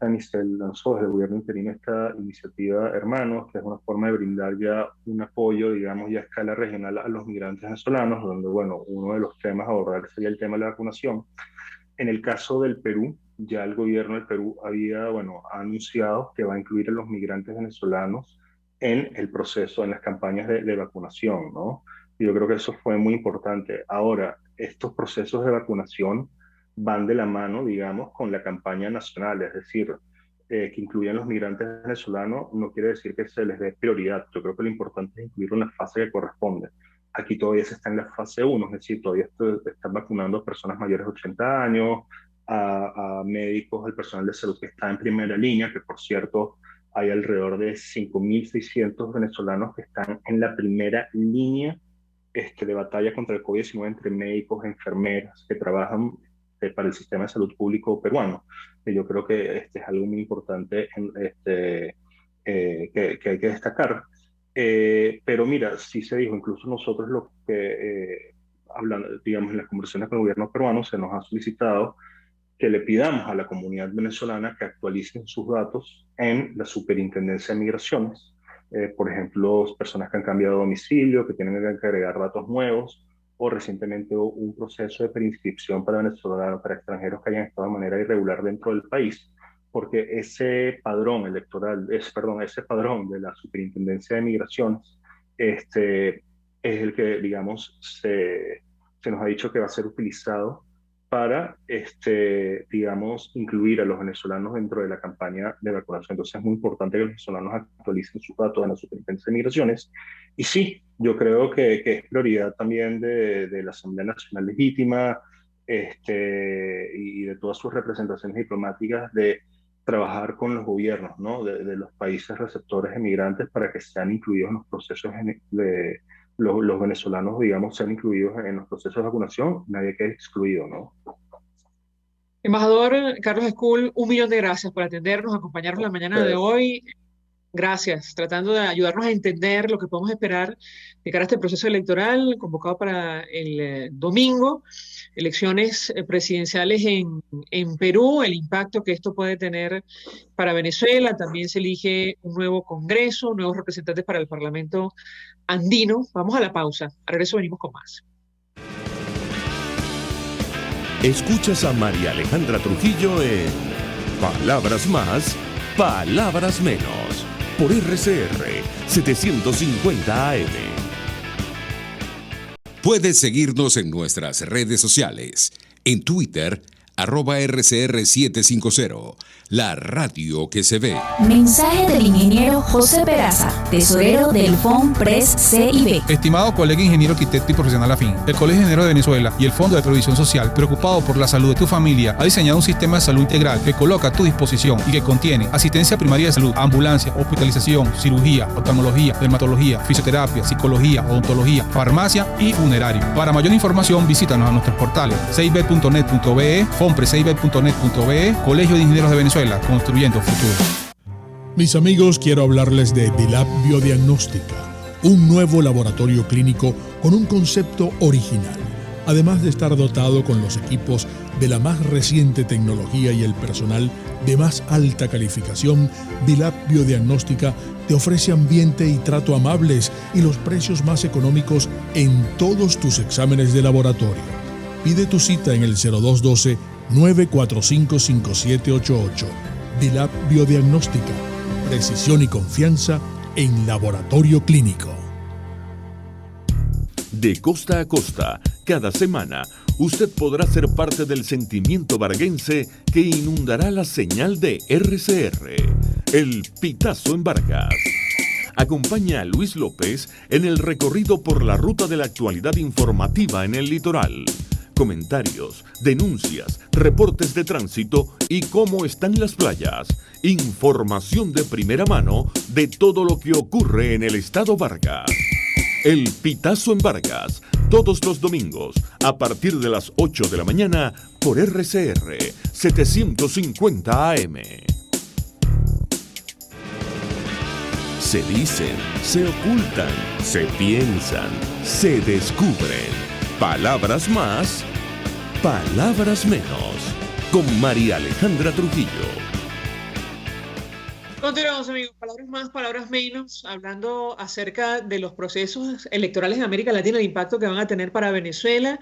desde el gobierno interino esta iniciativa Hermanos, que es una forma de brindar ya un apoyo, digamos, ya a escala regional a los migrantes venezolanos, donde, bueno, uno de los temas a abordar sería el tema de la vacunación. En el caso del Perú, ya el gobierno del Perú ha anunciado que va a incluir a los migrantes venezolanos en el proceso, en las campañas de vacunación, ¿no? Y yo creo que eso fue muy importante. Ahora, estos procesos de vacunación van de la mano, digamos, con la campaña nacional, es decir, que incluyan los migrantes venezolanos no quiere decir que se les dé prioridad. Yo creo que lo importante es incluirlo en la fase que corresponde. Aquí todavía se está en la fase 1, es decir, todavía están vacunando a personas mayores de 80 años, a médicos, al personal de salud que está en primera línea, que por cierto hay alrededor de 5.600 venezolanos que están en la primera línea de batalla contra el COVID-19 entre médicos, enfermeras que trabajan para el sistema de salud público peruano. Yo creo que es algo muy importante que hay que destacar. Pero mira, sí se dijo, incluso nosotros lo que hablando, digamos, en las conversaciones con el gobierno peruano se nos ha solicitado que le pidamos a la comunidad venezolana que actualicen sus datos en la Superintendencia de Migraciones. Por ejemplo, personas que han cambiado de domicilio, que tienen que agregar datos nuevos, o recientemente hubo un proceso de preinscripción para venezolanos, para extranjeros que hayan estado de manera irregular dentro del país, porque ese padrón electoral, ese padrón de la Superintendencia de Migraciones, es el que, digamos, se nos ha dicho que va a ser utilizado para, digamos, incluir a los venezolanos dentro de la campaña de vacunación. Entonces es muy importante que los venezolanos actualicen sus datos en la Superintendencia de Migraciones. Y sí, yo creo que es prioridad también de la Asamblea Nacional Legítima y de todas sus representaciones diplomáticas de trabajar con los gobiernos, ¿no? de los países receptores de migrantes para que sean incluidos en los procesos de los venezolanos, digamos, sean incluidos en los procesos de vacunación, nadie quede excluido, ¿no? Embajador Carlos Escul, 1.000.000 de gracias por atendernos, acompañarnos la mañana de hoy. Gracias, tratando de ayudarnos a entender lo que podemos esperar de cara a este proceso electoral convocado para el domingo, elecciones presidenciales en Perú, el impacto que esto puede tener para Venezuela. También se elige un nuevo Congreso, nuevos representantes para el Parlamento andino. Vamos a la pausa, a regreso venimos con más. Escuchas a María Alejandra Trujillo en Palabras Más, Palabras Menos, por RCR 750 AM. Puedes seguirnos en nuestras redes sociales. En Twitter, @RCR750, la radio que se ve. Mensaje del ingeniero José Peraza, tesorero del FONPRES CIB. Estimado colega ingeniero arquitecto y profesional afín, el Colegio de Ingenieros de Venezuela y el Fondo de Previsión Social, preocupado por la salud de tu familia, ha diseñado un sistema de salud integral que coloca a tu disposición y que contiene asistencia primaria de salud, ambulancia, hospitalización, cirugía, oftalmología, dermatología, fisioterapia, psicología, odontología, farmacia y funerario. Para mayor información, visítanos a nuestros portales cib.net.be, fonprescib.net.be, Colegio de Ingenieros de Venezuela, construyendo futuro. Mis amigos, quiero hablarles de Dilab Biodiagnóstica, un nuevo laboratorio clínico con un concepto original. Además de estar dotado con los equipos de la más reciente tecnología y el personal de más alta calificación, Dilab Biodiagnóstica te ofrece ambiente y trato amables y los precios más económicos en todos tus exámenes de laboratorio. Pide tu cita en el 0212-945-5788. Dilab Biodiagnóstica, precisión y confianza en laboratorio clínico. De costa a costa, cada semana, usted podrá ser parte del sentimiento varguense que inundará la señal de RCR, el Pitazo en Vargas. Acompaña a Luis López en el recorrido por la ruta de la actualidad informativa en el litoral. Comentarios, denuncias, reportes de tránsito y cómo están las playas. Información de primera mano de todo lo que ocurre en el estado Vargas. El Pitazo en Vargas, todos los domingos, a partir de las 8 de la mañana, por RCR 750 AM. Se dicen, se ocultan, se piensan, se descubren. Palabras más, palabras menos, con María Alejandra Trujillo. Continuamos, amigos. Palabras más, palabras menos, hablando acerca de los procesos electorales en América Latina, el impacto que van a tener para Venezuela.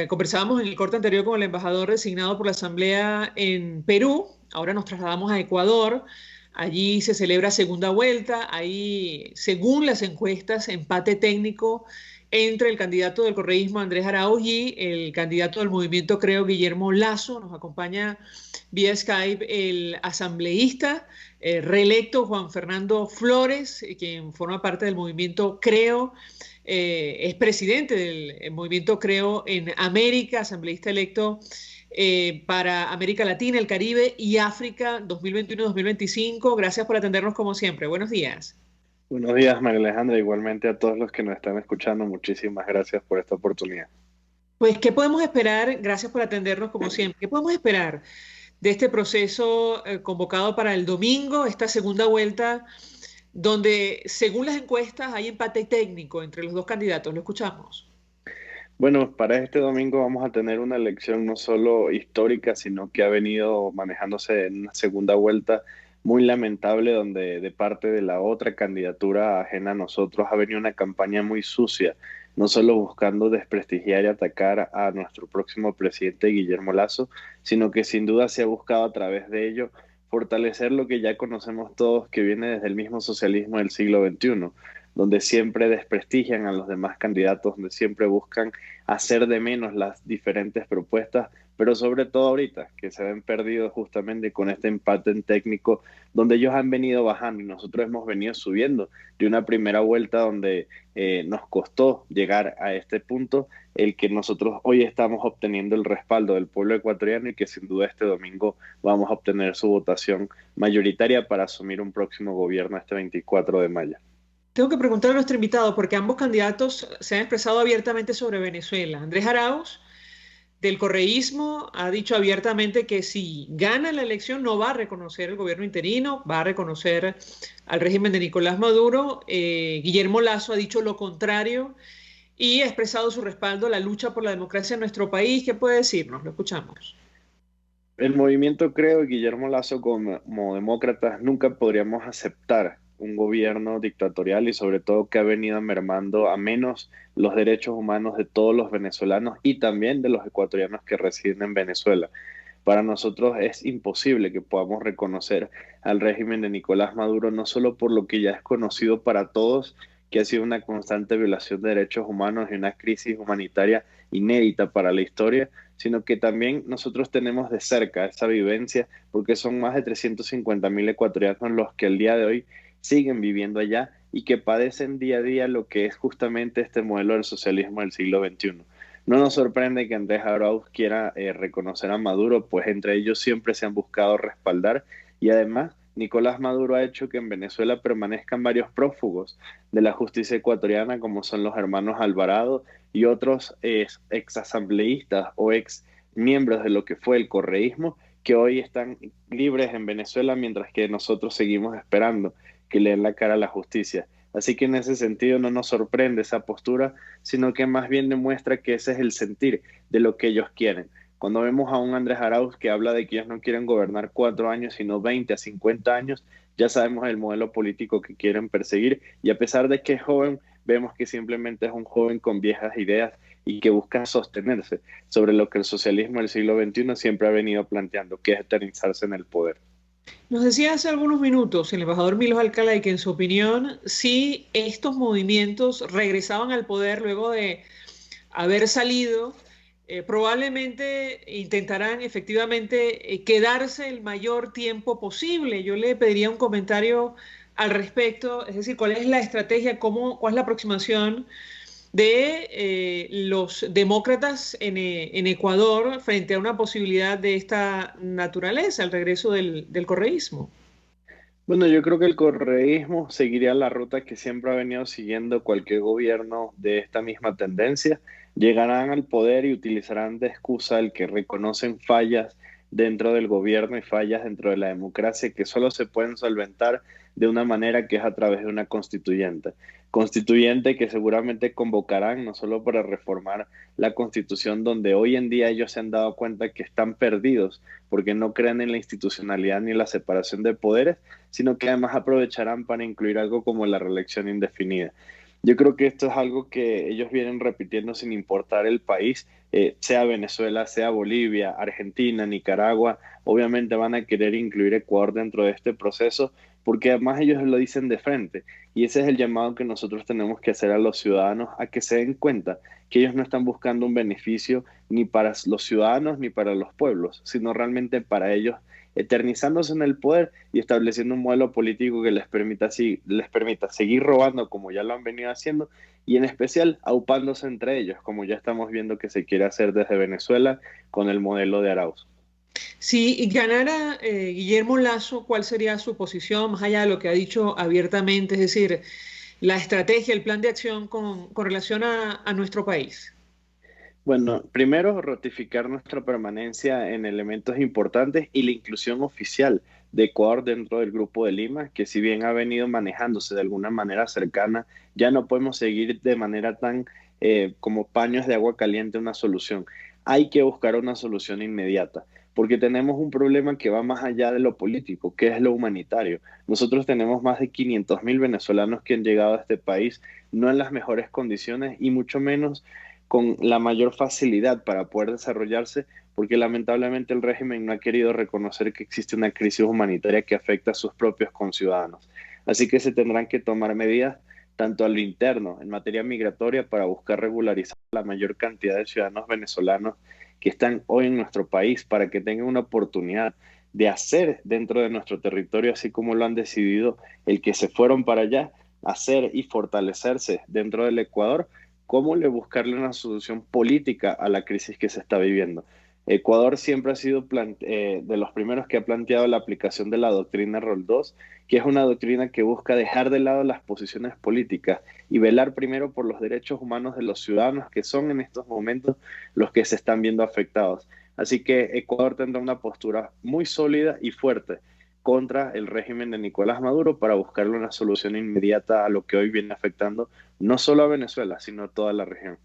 Conversábamos en el corte anterior con el embajador designado por la Asamblea en Perú. Ahora nos trasladamos a Ecuador. Allí se celebra segunda vuelta. Hay, según las encuestas, empate técnico entre el candidato del correísmo Andrés Arauz y el candidato del movimiento Creo Guillermo Lasso. Nos acompaña vía Skype el asambleísta reelecto Juan Fernando Flores, quien forma parte del movimiento Creo, es presidente del movimiento Creo en América, asambleísta electo para América Latina, el Caribe y África 2021-2025. Gracias por atendernos como siempre. Buenos días. Buenos días, María Alejandra. Igualmente a todos los que nos están escuchando, muchísimas gracias por esta oportunidad. Pues, ¿qué podemos esperar? Gracias por atendernos como siempre. ¿Qué podemos esperar de este proceso convocado para el domingo, esta segunda vuelta, donde según las encuestas hay empate técnico entre los dos candidatos? Lo escuchamos. Bueno, para este domingo vamos a tener una elección no solo histórica, sino que ha venido manejándose en una segunda vuelta muy lamentable, donde de parte de la otra candidatura ajena a nosotros ha venido una campaña muy sucia, no solo buscando desprestigiar y atacar a nuestro próximo presidente Guillermo Lasso, sino que sin duda se ha buscado a través de ello fortalecer lo que ya conocemos todos, que viene desde el mismo socialismo del siglo XXI, donde siempre desprestigian a los demás candidatos, donde siempre buscan hacer de menos las diferentes propuestas, pero sobre todo ahorita, que se ven perdidos justamente con este empate en técnico, donde ellos han venido bajando y nosotros hemos venido subiendo de una primera vuelta donde nos costó llegar a este punto, el que nosotros hoy estamos obteniendo el respaldo del pueblo ecuatoriano y que sin duda este domingo vamos a obtener su votación mayoritaria para asumir un próximo gobierno este 24 de mayo. Tengo que preguntar a nuestro invitado, porque ambos candidatos se han expresado abiertamente sobre Venezuela. Andrés Arauz, del correísmo, ha dicho abiertamente que si gana la elección no va a reconocer el gobierno interino, va a reconocer al régimen de Nicolás Maduro. Guillermo Lasso ha dicho lo contrario y ha expresado su respaldo a la lucha por la democracia en nuestro país. ¿Qué puede decirnos? Lo escuchamos. El movimiento Creo y Guillermo Lasso como demócratas nunca podríamos aceptar un gobierno dictatorial y sobre todo que ha venido mermando a menos los derechos humanos de todos los venezolanos y también de los ecuatorianos que residen en Venezuela. Para nosotros es imposible que podamos reconocer al régimen de Nicolás Maduro, no solo por lo que ya es conocido para todos, que ha sido una constante violación de derechos humanos y una crisis humanitaria inédita para la historia, sino que también nosotros tenemos de cerca esa vivencia, porque son más de 350,000 ecuatorianos los que al día de hoy siguen viviendo allá y que padecen día a día lo que es justamente este modelo del socialismo del siglo XXI. No nos sorprende que Andrés Arauz quiera reconocer a Maduro, pues entre ellos siempre se han buscado respaldar y además Nicolás Maduro ha hecho que en Venezuela permanezcan varios prófugos de la justicia ecuatoriana, como son los hermanos Alvarado y otros ex asambleístas o ex miembros de lo que fue el correísmo, que hoy están libres en Venezuela mientras que nosotros seguimos esperando que le den la cara a la justicia. Así que en ese sentido no nos sorprende esa postura, sino que más bien demuestra que ese es el sentir de lo que ellos quieren. Cuando vemos a un Andrés Arauz que habla de que ellos no quieren gobernar 4 años, sino 20 a 50 años, ya sabemos el modelo político que quieren perseguir y a pesar de que es joven, vemos que simplemente es un joven con viejas ideas y que busca sostenerse sobre lo que el socialismo del siglo XXI siempre ha venido planteando, que es eternizarse en el poder. Nos decía hace algunos minutos el embajador Milos Alcalá que en su opinión, si estos movimientos regresaban al poder luego de haber salido, probablemente intentarán efectivamente quedarse el mayor tiempo posible. Yo le pediría un comentario al respecto, es decir, cuál es la estrategia, cuál es la aproximación de los demócratas en Ecuador frente a una posibilidad de esta naturaleza, el regreso del correísmo. Bueno, yo creo que el correísmo seguiría la ruta que siempre ha venido siguiendo cualquier gobierno de esta misma tendencia. Llegarán al poder y utilizarán de excusa el que reconocen fallas dentro del gobierno y fallas dentro de la democracia que solo se pueden solventar de una manera que es a través de una constituyente que seguramente convocarán no solo para reformar la constitución, donde hoy en día ellos se han dado cuenta que están perdidos porque no creen en la institucionalidad ni la separación de poderes, sino que además aprovecharán para incluir algo como la reelección indefinida. Yo creo que esto es algo que ellos vienen repitiendo sin importar el país, sea Venezuela, sea Bolivia, Argentina, Nicaragua, obviamente van a querer incluir Ecuador dentro de este proceso, porque además ellos lo dicen de frente. Y ese es el llamado que nosotros tenemos que hacer a los ciudadanos, a que se den cuenta que ellos no están buscando un beneficio ni para los ciudadanos ni para los pueblos, sino realmente para ellos, eternizándose en el poder y estableciendo un modelo político que les permita seguir robando como ya lo han venido haciendo, y en especial aupándose entre ellos, como ya estamos viendo que se quiere hacer desde Venezuela con el modelo de Arauz. Si ganara Guillermo Lasso, ¿cuál sería su posición más allá de lo que ha dicho abiertamente? Es decir, la estrategia, el plan de acción con relación a nuestro país. Bueno, primero ratificar nuestra permanencia en elementos importantes y la inclusión oficial de Ecuador dentro del Grupo de Lima, que si bien ha venido manejándose de alguna manera cercana, ya no podemos seguir de manera tan como paños de agua caliente una solución. Hay que buscar una solución inmediata, porque tenemos un problema que va más allá de lo político, que es lo humanitario. Nosotros tenemos más de 500.000 venezolanos que han llegado a este país no en las mejores condiciones y mucho menos con la mayor facilidad para poder desarrollarse, porque lamentablemente el régimen no ha querido reconocer que existe una crisis humanitaria que afecta a sus propios conciudadanos. Así que se tendrán que tomar medidas tanto a lo interno, en materia migratoria, para buscar regularizar la mayor cantidad de ciudadanos venezolanos que están hoy en nuestro país, para que tengan una oportunidad de hacer dentro de nuestro territorio, así como lo han decidido el que se fueron para allá, hacer y fortalecerse dentro del Ecuador, cómo buscarle una solución política a la crisis que se está viviendo. Ecuador siempre ha sido de los primeros que ha planteado la aplicación de la doctrina Roldós, que es una doctrina que busca dejar de lado las posiciones políticas y velar primero por los derechos humanos de los ciudadanos, que son en estos momentos los que se están viendo afectados. Así que Ecuador tendrá una postura muy sólida y fuerte contra el régimen de Nicolás Maduro para buscarle una solución inmediata a lo que hoy viene afectando no solo a Venezuela, sino a toda la región.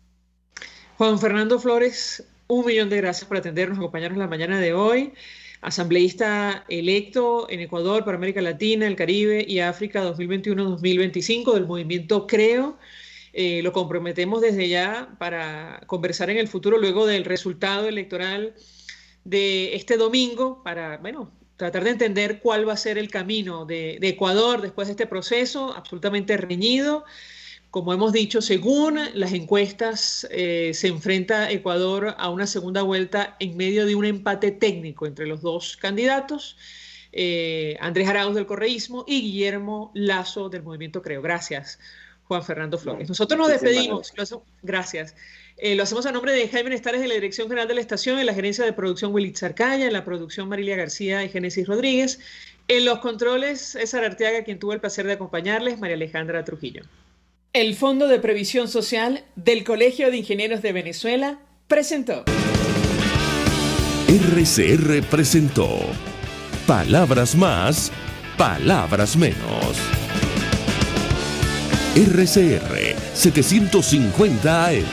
Juan Fernando Flores, 1.000.000 de gracias por atendernos, acompañarnos en la mañana de hoy. Asambleísta electo en Ecuador para América Latina, el Caribe y África 2021-2025 del movimiento Creo. Lo comprometemos desde ya para conversar en el futuro luego del resultado electoral de este domingo para, tratar de entender cuál va a ser el camino de Ecuador después de este proceso absolutamente reñido. Como hemos dicho, según las encuestas, se enfrenta Ecuador a una segunda vuelta en medio de un empate técnico entre los dos candidatos, Andrés Arauz del correísmo y Guillermo Lasso del movimiento Creo. Gracias, Juan Fernando Flores. Nosotros nos despedimos. Gracias. Lo hacemos a nombre de Jaime Nestares de la Dirección General de la Estación, en la gerencia de producción Wilitz Arcaya, en la producción Marilia García y Génesis Rodríguez, en los controles César Arteaga, quien tuvo el placer de acompañarles, María Alejandra Trujillo. El Fondo de Previsión Social del Colegio de Ingenieros de Venezuela presentó. RCR presentó Palabras Más, Palabras Menos. RCR 750 AM.